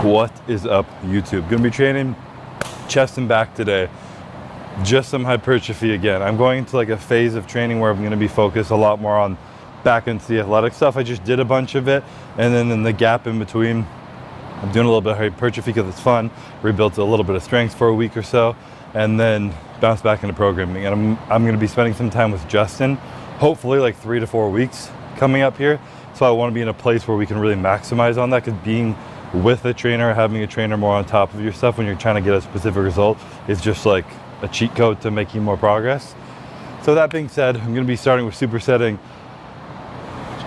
What is up, YouTube? Gonna be training chest and back today. Just some hypertrophy again. I'm going into like a phase of training where I'm gonna be focused a lot more on back into the athletic stuff. I just did a bunch of it, and then in the gap in between, I'm doing a little bit of hypertrophy because it's fun. Rebuilt a little bit of strength for a week or so, and then bounce back into programming. And I'm gonna be spending some time with Justin, hopefully like 3 to 4 weeks coming up here. So I wanna be in a place where we can really maximize on that, because being with a trainer, having a trainer more on top of your stuff when you're trying to get a specific result is just like a cheat code to making more progress. So that being said, I'm gonna be starting with supersetting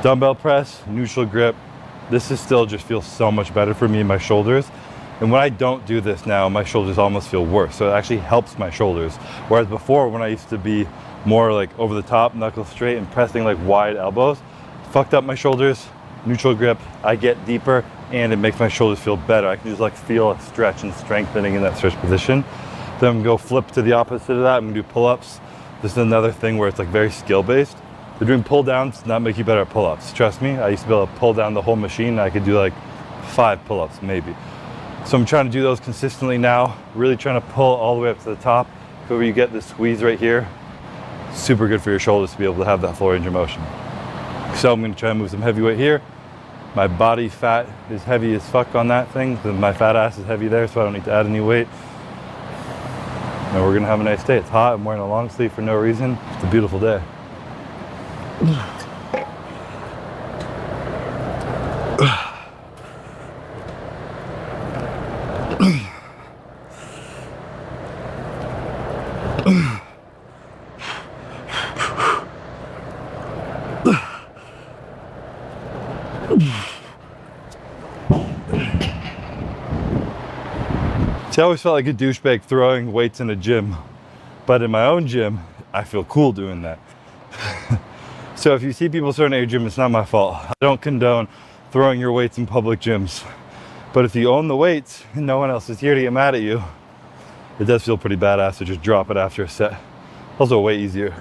dumbbell press, neutral grip. This is still just feels so much better for me in my shoulders. And when I don't do this now, my shoulders almost feel worse. So it actually helps my shoulders. Whereas before, when I used to be more like over the top, knuckle straight and pressing like wide elbows, fucked up my shoulders. Neutral grip, I get deeper and it makes my shoulders feel better. I can just like feel a stretch and strengthening in that stretch position. Then I'm gonna go flip to the opposite of that. I'm gonna do pull-ups. This is another thing where it's like very skill-based. So doing pull-downs does not make you better at pull-ups. Trust me, I used to be able to pull down the whole machine. I could do like 5 pull-ups maybe. So I'm trying to do those consistently now, really trying to pull all the way up to the top. So where you get this squeeze right here, super good for your shoulders to be able to have that full range of motion. So I'm gonna try and move some heavy weight here. My body fat is heavy as fuck on that thing. My fat ass is heavy there, so I don't need to add any weight. And we're gonna have a nice day. It's hot, I'm wearing a long sleeve for no reason. It's a beautiful day. See, I always felt like a douchebag throwing weights in a gym, but in my own gym, I feel cool doing that. So if you see people throwing at your gym, it's not my fault. I don't condone throwing your weights in public gyms. But if you own the weights and no one else is here to get mad at you, it does feel pretty badass to just drop it after a set. Also way easier.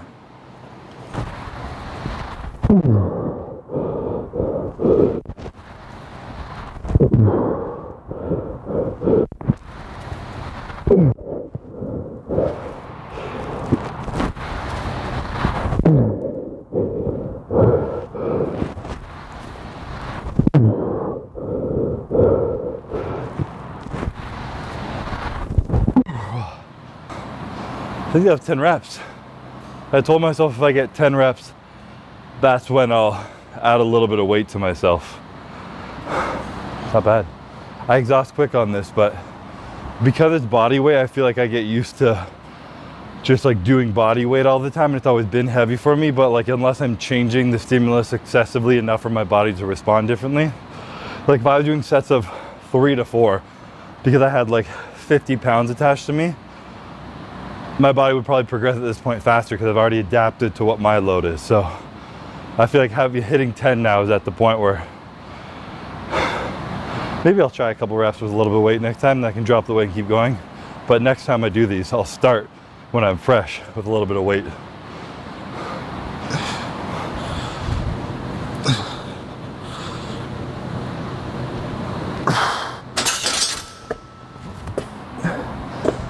I think I have 10 reps. I told myself if I get 10 reps, that's when I'll add a little bit of weight to myself. Not bad. I exhaust quick on this, but because it's body weight, I feel like I get used to just like doing body weight all the time, and it's always been heavy for me. But like, unless I'm changing the stimulus excessively enough for my body to respond differently, like if I was doing sets of 3 to 4 because I had like 50 pounds attached to me, my body would probably progress at this point faster because I've already adapted to what my load is. So I feel like hitting 10 now is at the point where maybe I'll try a couple reps with a little bit of weight next time, and I can drop the weight and keep going. But next time I do these, I'll start when I'm fresh with a little bit of weight.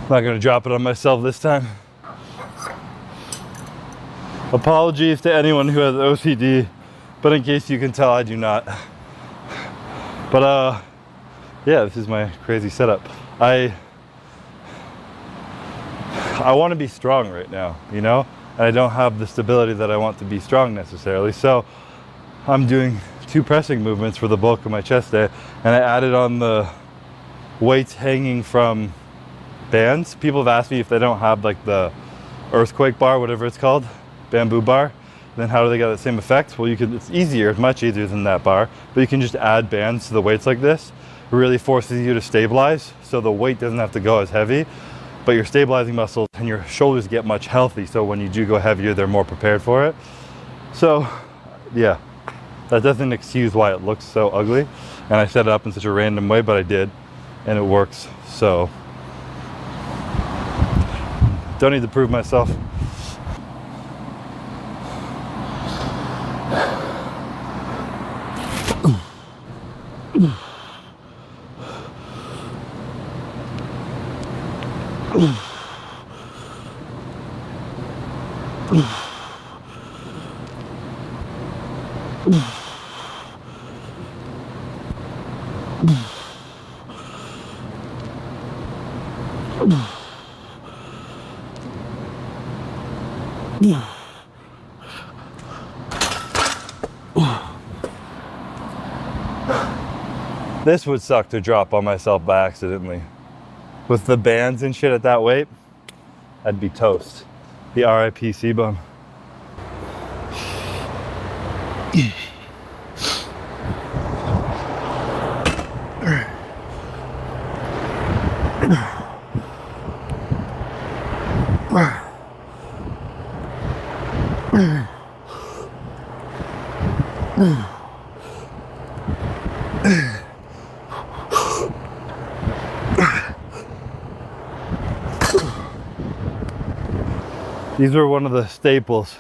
I'm not gonna drop it on myself this time. Apologies to anyone who has OCD, but in case you can tell, I do not. But yeah, this is my crazy setup. I want to be strong right now, you know, and I don't have the stability that I want to be strong necessarily. So I'm doing 2 pressing movements for the bulk of my chest day, and I added on the weights hanging from bands. People have asked me if they don't have like the earthquake bar, whatever it's called, bamboo bar, then how do they get the same effect? Well, it's easier, much easier than that bar, but you can just add bands to the weights like this. It really forces you to stabilize, so the weight doesn't have to go as heavy, but your stabilizing muscles and your shoulders get much healthy, so when you do go heavier, they're more prepared for it. So yeah, that doesn't excuse why it looks so ugly, and I set it up in such a random way, but I did, and it works. So don't need to prove myself. This would suck to drop on myself by accidentally. With the bands and shit at that weight, I'd be toast. The RIP Cbum. These were one of the staples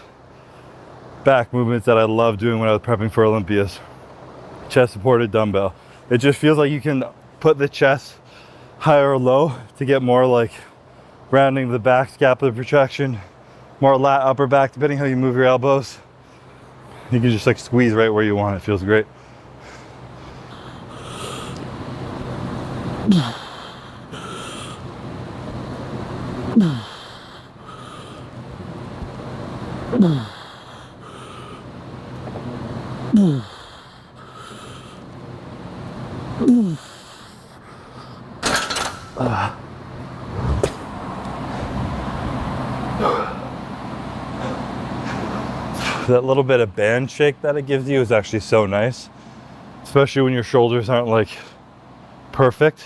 back movements that I loved doing when I was prepping for Olympias. Chest supported dumbbell. It just feels like you can put the chest high or low to get more like rounding the back, scapular protraction, more lat, upper back, depending how you move your elbows. You can just like squeeze right where you want. It feels great. That little bit of band shake that it gives you is actually so nice, especially when your shoulders aren't like perfect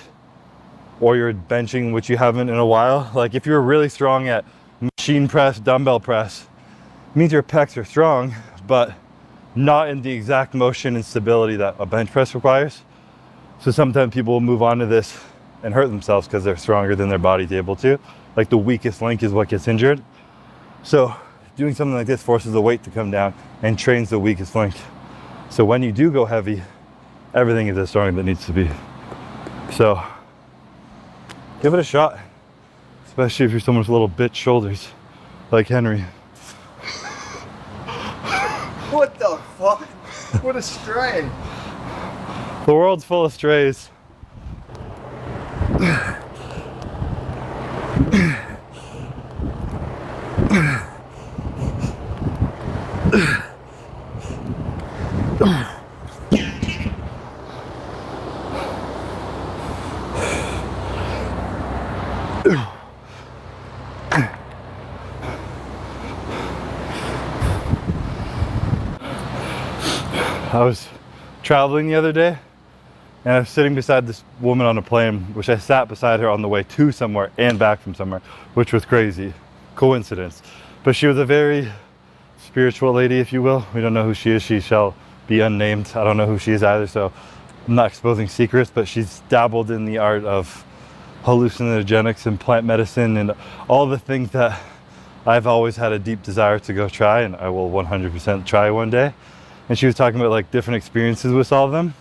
or you're benching, which you haven't in a while. Like if you're really strong at machine press, dumbbell press, it means your pecs are strong, but not in the exact motion and stability that a bench press requires. So sometimes people will move on to this and hurt themselves because they're stronger than their body's able to. Like the weakest link is what gets injured. So doing something like this forces the weight to come down and trains the weakest link. So when you do go heavy, everything is as strong as it needs to be. So give it a shot, especially if you're someone with little bitch shoulders like Henry. What the fuck? What a stray. The world's full of strays. I was traveling the other day and I was sitting beside this woman on a plane, which I sat beside her on the way to somewhere and back from somewhere, which was crazy. Coincidence. But she was a very spiritual lady, if you will. We don't know who she is. She shall be unnamed. I don't know who she is either, so I'm not exposing secrets, but she's dabbled in the art of hallucinogenics and plant medicine and all the things that I've always had a deep desire to go try, and I will 100% try one day. And she was talking about like different experiences with all of them.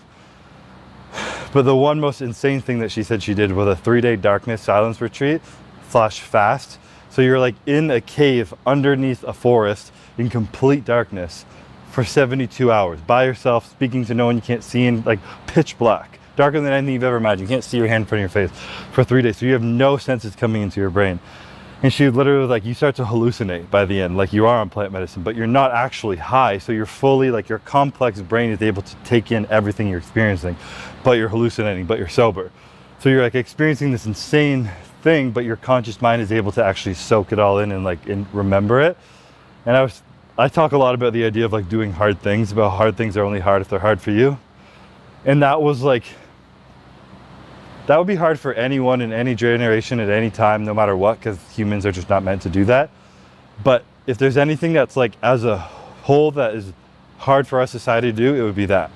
But the one most insane thing that she said she did was a 3-day darkness silence retreat / fast. So you're like in a cave underneath a forest in complete darkness for 72 hours by yourself, speaking to no one, you can't see, in like pitch black, darker than anything you've ever imagined. You can't see your hand in front of your face for 3 days. So you have no senses coming into your brain. And she literally was like, you start to hallucinate by the end, like you are on plant medicine, but you're not actually high. So you're fully, like your complex brain is able to take in everything you're experiencing, but you're hallucinating, but you're sober. So you're like experiencing this insane thing, but your conscious mind is able to actually soak it all in and like remember it. And I talk a lot about the idea of like doing hard things, about hard things are only hard if they're hard for you. And that was like, that would be hard for anyone in any generation at any time, no matter what, because humans are just not meant to do that. But if there's anything that's like as a whole that is hard for our society to do, it would be that.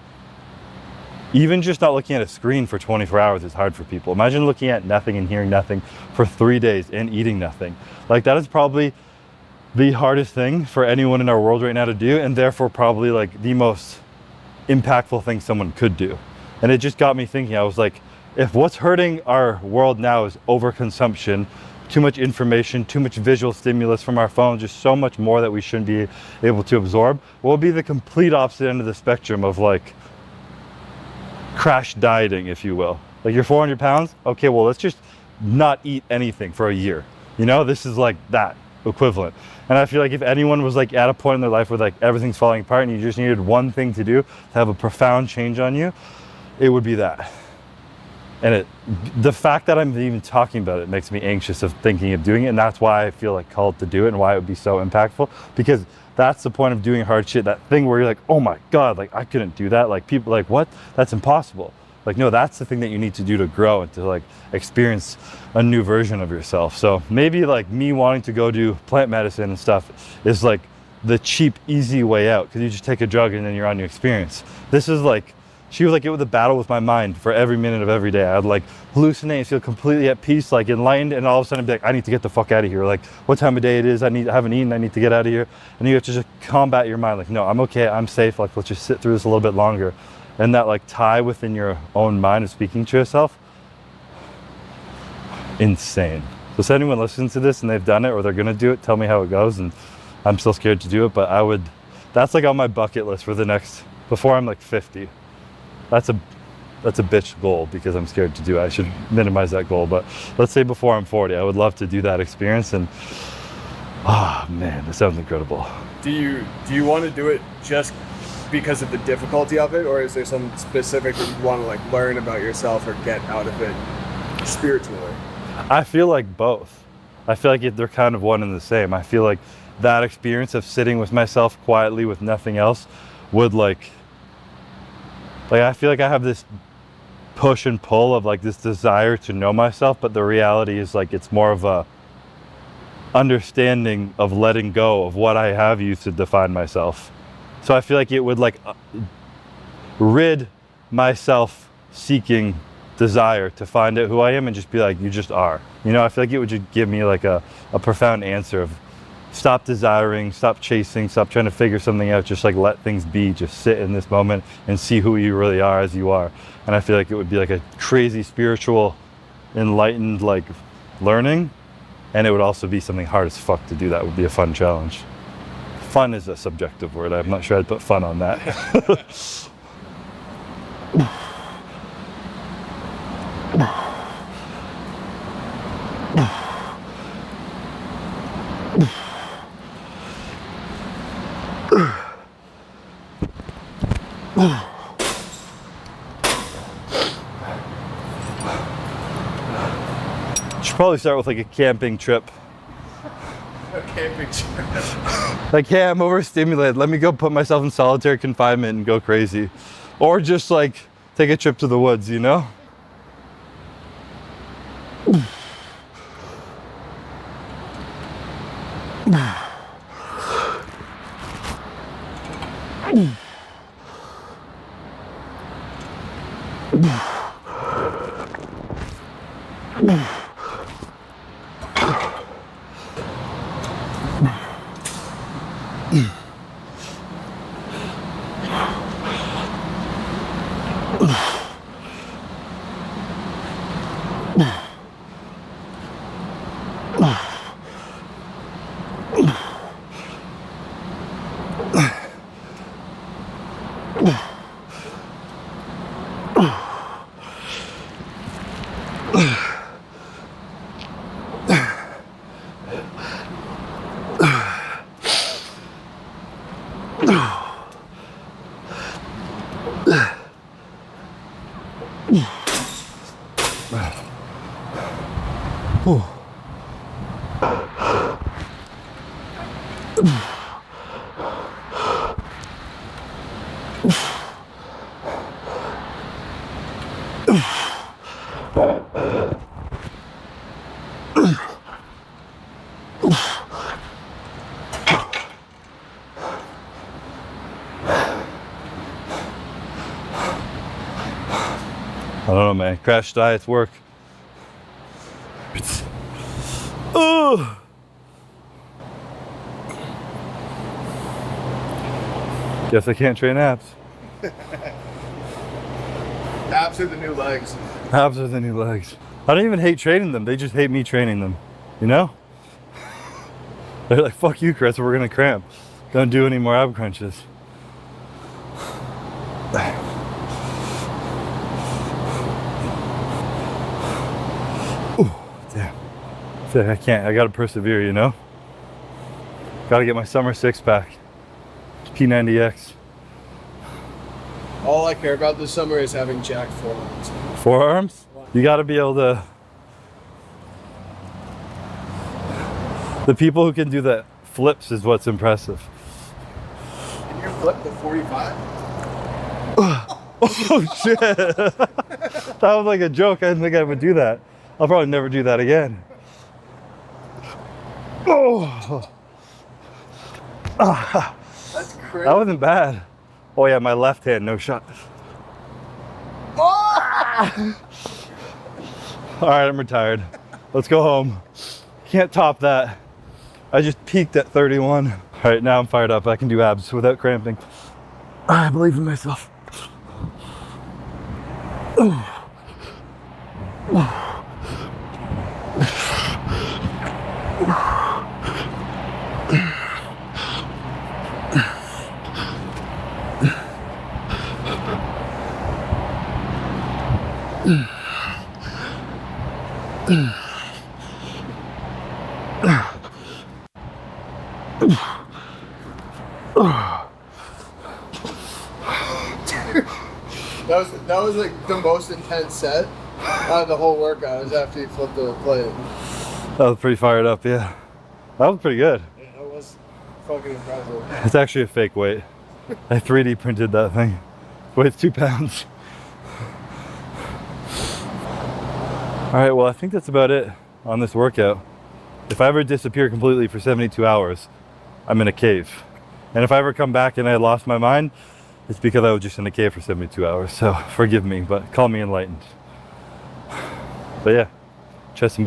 Even just not looking at a screen for 24 hours is hard for people. Imagine looking at nothing and hearing nothing for 3 days and eating nothing. Like that is probably the hardest thing for anyone in our world right now to do, and therefore probably like the most impactful thing someone could do. And it just got me thinking, I was like, if what's hurting our world now is overconsumption, too much information, too much visual stimulus from our phone, just so much more that we shouldn't be able to absorb. We'll be the complete opposite end of the spectrum of like crash dieting, if you will. Like you're 400 pounds, okay, well, let's just not eat anything for a year. You know, this is like that equivalent. And I feel like if anyone was like at a point in their life where like everything's falling apart and you just needed one thing to do to have a profound change on you, it would be that. And the fact that I'm even talking about it makes me anxious of thinking of doing it. And that's why I feel like called to do it and why it would be so impactful, because that's the point of doing hard shit. That thing where you're like, oh my God, like I couldn't do that. Like people like, what? That's impossible. Like, no, that's the thing that you need to do to grow and to like experience a new version of yourself. So maybe like me wanting to go do plant medicine and stuff is like the cheap, easy way out, because you just take a drug and then you're on your experience. This is like, she was like, it was a battle with my mind for every minute of every day. I'd like hallucinate and feel completely at peace, like enlightened, and all of a sudden I'd be like, I need to get the fuck out of here. Like, what time of day it is? I haven't eaten, I need to get out of here. And you have to just combat your mind, like, no, I'm okay, I'm safe, like, let's just sit through this a little bit longer. And that like tie within your own mind of speaking to yourself, insane. So if anyone listens to this and they've done it or they're gonna do it, tell me how it goes. And I'm still scared to do it, but that's like on my bucket list for the next, before I'm like 50. That's a bitch goal, because I'm scared to do it. I should minimize that goal, but let's say before I'm 40, I would love to do that experience. And oh man, this sounds incredible. Do you want to do it just because of the difficulty of it, or is there something specific that you want to like learn about yourself or get out of it spiritually? I feel like both. I feel like they're kind of one and the same. I feel like that experience of sitting with myself quietly with nothing else would like I feel like I have this push and pull of like this desire to know myself, but the reality is like it's more of a understanding of letting go of what I have used to define myself. So I feel like it would like rid my self-seeking desire to find out who I am and just be like, you just are. You know, I feel like it would just give me like a profound answer of stop desiring, stop chasing, stop trying to figure something out, just like let things be, just sit in this moment and see who you really are as you are. And I feel like it would be like a crazy spiritual, enlightened like learning, and it would also be something hard as fuck to do. That would be a fun challenge. Fun is a subjective word. I'm not sure I'd put fun on that. Should probably start with like a camping trip. A camping trip. Like, hey, I'm overstimulated. Let me go put myself in solitary confinement and go crazy. Or just like take a trip to the woods, you know? I don't know, man. Crash diets work. Oh. Guess I can't train abs. Abs are the new legs. Abs are the new legs. I don't even hate training them. They just hate me training them. You know? They're like, fuck you, Chris, we're gonna cramp. Don't do any more ab crunches. Ooh, damn. I can't, I gotta persevere, you know? Gotta get my summer six pack. P90X. All I care about this summer is having jacked forearms. Forearms? You gotta be able to. The people who can do the flips is what's impressive. Can you flip the 45? Oh shit! That was like a joke. I didn't think I would do that. I'll probably never do that again. Oh! That's crazy. That wasn't bad. Oh yeah, my left hand, no shot. Oh! All right, I'm retired. Let's go home. Can't top that. I just peaked at 31. All right, now I'm fired up. I can do abs without cramping. I believe in myself. That was like the most intense set out of the whole workout. Was after you flipped the plate. That was pretty fired up, yeah. That was pretty good. Yeah, that was fucking impressive. It's actually a fake weight. I 3D printed that thing. Weighs 2 pounds. All right, well, I think that's about it on this workout. If I ever disappear completely for 72 hours, I'm in a cave. And if I ever come back and I lost my mind, it's because I was just in a cave for 72 hours. So forgive me, but call me enlightened. But yeah, chest and back.